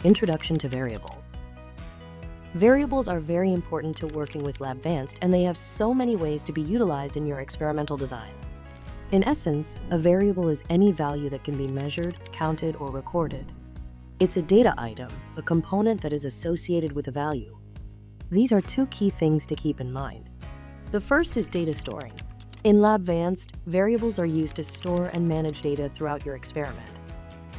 Introduction to variables. Variables are very important to working with Labvanced, and they have so many ways to be utilized in your experimental design. In essence, a variable is any value that can be measured, counted, or recorded. It's a data item, a component that is associated with a value. These are two key things to keep in mind. The first is data storing. In Labvanced, variables are used to store and manage data throughout your experiment.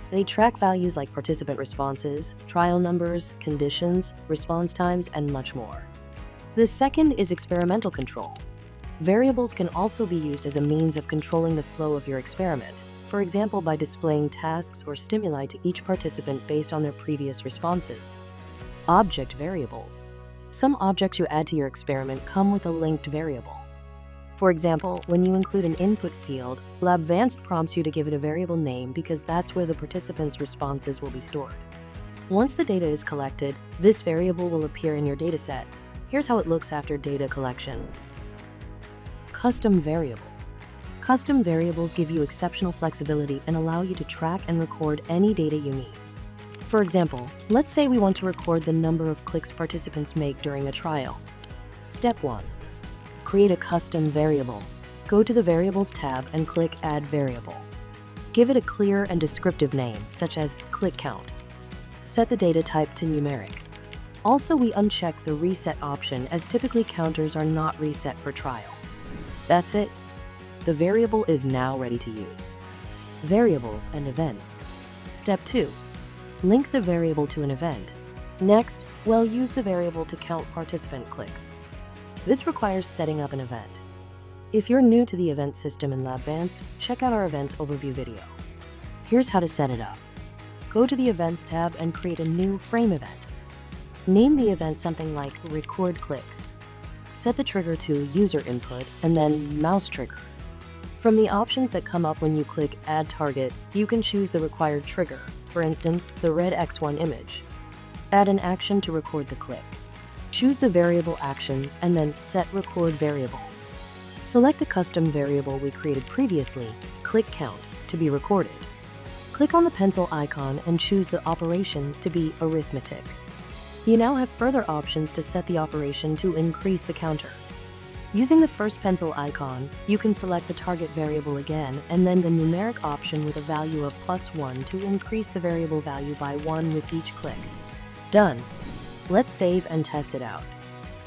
They track values like participant responses, trial numbers, conditions, response times, and much more. The second is experimental control. Variables can also be used as a means of controlling the flow of your experiment, for example by displaying tasks or stimuli to each participant based on their previous responses. Object variables. Some objects you add to your experiment come with a linked variable. For example, when you include an input field, Labvanced prompts you to give it a variable name because that's where the participants' responses will be stored. Once the data is collected, this variable will appear in your dataset. Here's how it looks after data collection. Custom variables. Custom variables give you exceptional flexibility and allow you to track and record any data you need. For example, let's say we want to record the number of clicks participants make during a trial. Step 1. Create a custom variable. Go to the Variables tab and click Add Variable. Give it a clear and descriptive name, such as click count. Set the data type to numeric. Also, we uncheck the Reset option, as typically counters are not reset per trial. That's it. The variable is now ready to use. Variables and events. Step 2. Link the variable to an event. Next, use the variable to count participant clicks. This requires setting up an event. If you're new to the event system in Labvanced, check out our Events Overview video. Here's how to set it up. Go to the Events tab and create a new frame event. Name the event something like Record Clicks. Set the trigger to User Input and then Mouse Trigger. From the options that come up when you click Add Target, you can choose the required trigger, for instance, the red X1 image. Add an action to record the click. Choose the variable actions and then Set Record Variable. Select the custom variable we created previously, click Count, to be recorded. Click on the pencil icon and choose the operations to be arithmetic. You now have further options to set the operation to increase the counter. Using the first pencil icon, you can select the target variable again and then the numeric option with a value of +1 to increase the variable value by 1 with each click. Done. Let's save and test it out.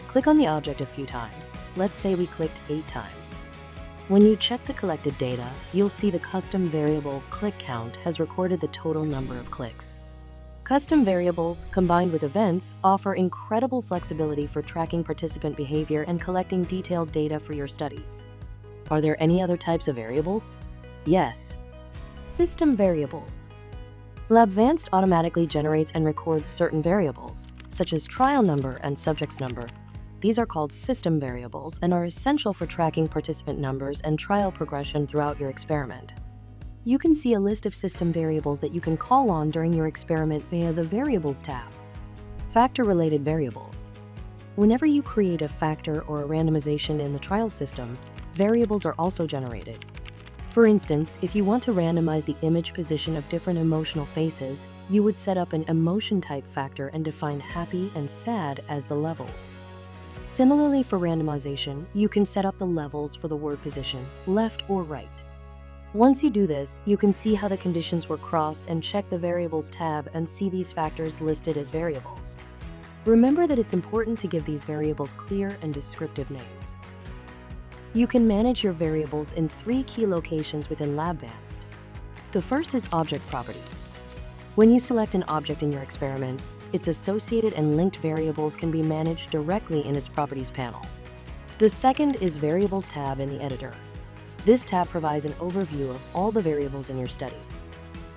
Click on the object a few times. Let's say we clicked 8 times. When you check the collected data, you'll see the custom variable click count has recorded the total number of clicks. Custom variables, combined with events, offer incredible flexibility for tracking participant behavior and collecting detailed data for your studies. Are there any other types of variables? Yes. System variables. Labvanced automatically generates and records certain variables, such as trial number and subject's number. These are called system variables and are essential for tracking participant numbers and trial progression throughout your experiment. You can see a list of system variables that you can call on during your experiment via the Variables tab. Factor-related variables. Whenever you create a factor or a randomization in the trial system, variables are also generated. For instance, if you want to randomize the image position of different emotional faces, you would set up an emotion type factor and define happy and sad as the levels. Similarly, for randomization, you can set up the levels for the word position, left or right. Once you do this, you can see how the conditions were crossed and check the Variables tab and see these factors listed as variables. Remember that it's important to give these variables clear and descriptive names. You can manage your variables in 3 key locations within Labvanced. The first is Object Properties. When you select an object in your experiment, its associated and linked variables can be managed directly in its Properties panel. The second is Variables tab in the editor. This tab provides an overview of all the variables in your study.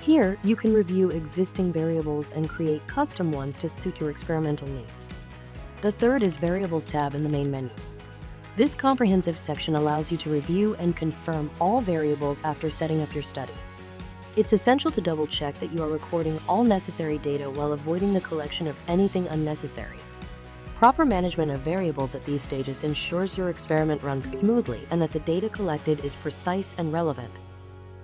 Here, you can review existing variables and create custom ones to suit your experimental needs. The third is Variables tab in the main menu. This comprehensive section allows you to review and confirm all variables after setting up your study. It's essential to double-check that you are recording all necessary data while avoiding the collection of anything unnecessary. Proper management of variables at these stages ensures your experiment runs smoothly and that the data collected is precise and relevant.